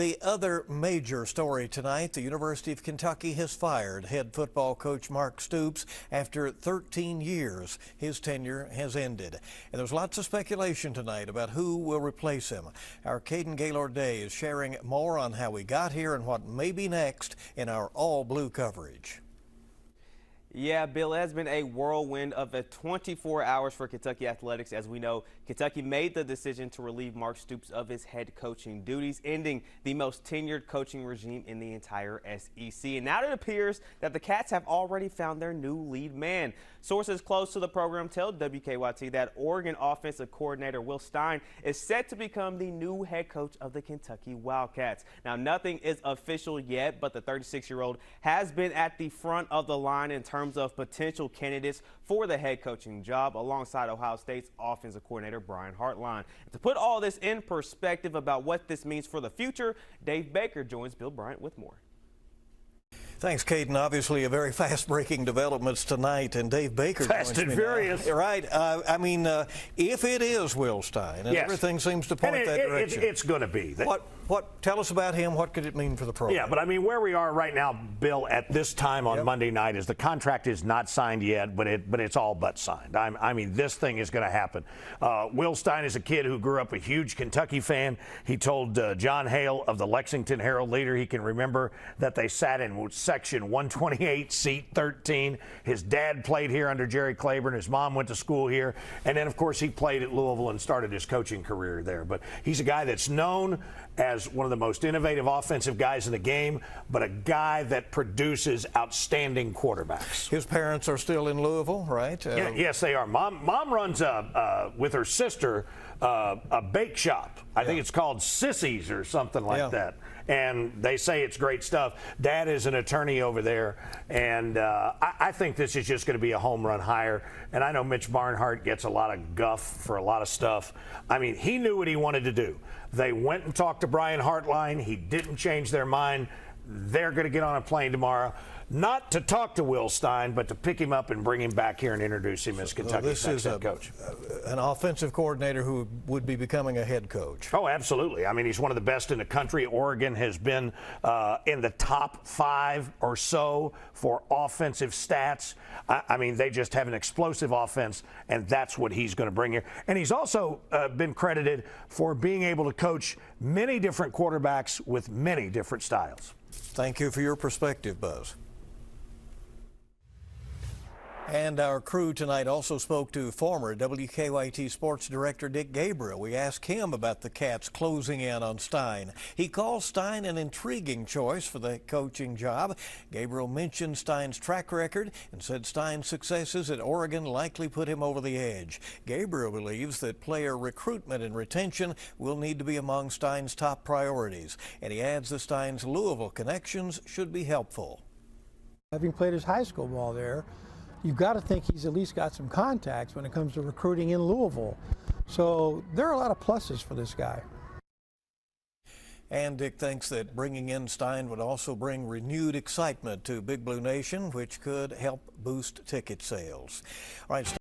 The other major story tonight, the University of Kentucky has fired head football coach Mark Stoops after 13 years. His tenure has ended. And there's lots of speculation tonight about who will replace him. Our Caden Gaylord-Day is sharing more on how we got here and what may be next in our all-blue coverage. Yeah, Bill, it has been a whirlwind of 24 hours for Kentucky athletics. As we know, Kentucky made the decision to relieve Mark Stoops of his head coaching duties, ending the most tenured coaching regime in the entire SEC. And now it appears that the Cats have already found their new lead man. Sources close to the program tell WKYT that Oregon offensive coordinator Will Stein is set to become the new head coach of the Kentucky Wildcats. Now, nothing is official yet, but the 36-year-old has been at the front of the line in terms of potential candidates for the head coaching job alongside Ohio State's offensive coordinator Brian Hartline. To put all this in perspective about what this means for the future, Dave Baker joins Bill Bryant with more. Thanks, Caden. Obviously, a very fast-breaking developments tonight, and Dave Baker Fast and furious. Right. If it is Will Stein, and everything seems to point that direction. It's going to be. Tell us about him. What could it mean for the program? Yeah, but I mean, where we are right now, Bill, at this time on Monday night is the contract is not signed yet, but it's all but signed. I mean, this thing is going to happen. Will Stein is a kid who grew up a huge Kentucky fan. He told John Hale of the Lexington Herald-Leader he can remember that they sat in section 128, seat 13. His dad played here under Jerry Claiborne. His mom went to school here. And then, of course, he played at Louisville and started his coaching career there. But he's a guy that's known as one of the most innovative offensive guys in the game, but a guy that produces outstanding quarterbacks. His parents are still in Louisville, right? Yes, they are. Mom runs with her sister a bake shop. I think it's called Sissy's or something like that. And they say it's great stuff. Dad is an attorney over there, and I think this is just going to be a home run hire. And I know Mitch Barnhart gets a lot of guff for a lot of stuff. I mean, he knew what he wanted to do. They went and talked to Brian Hartline. He didn't change their mind. They're going to get on a plane tomorrow, not to talk to Will Stein, but to pick him up and bring him back here and introduce him as Kentucky's next head coach. An offensive coordinator who would be becoming a head coach. Oh, absolutely. I mean, he's one of the best in the country. Oregon has been in the top 5 or so for offensive stats. I mean, they just have an explosive offense, and that's what he's going to bring here. And he's also been credited for being able to coach many different quarterbacks with many different styles. Thank you for your perspective, Buzz. And our crew tonight also spoke to former WKYT sports director Dick Gabriel. We asked him about the Cats closing in on Stein. He calls Stein an intriguing choice for the coaching job. Gabriel mentioned Stein's track record and said Stein's successes at Oregon likely put him over the edge. Gabriel believes that player recruitment and retention will need to be among Stein's top priorities. And he adds that Stein's Louisville connections should be helpful. Having played his high school ball there, you've got to think he's at least got some contacts when it comes to recruiting in Louisville. So there are a lot of pluses for this guy. And Dick thinks that bringing in Stein would also bring renewed excitement to Big Blue Nation, which could help boost ticket sales. All right.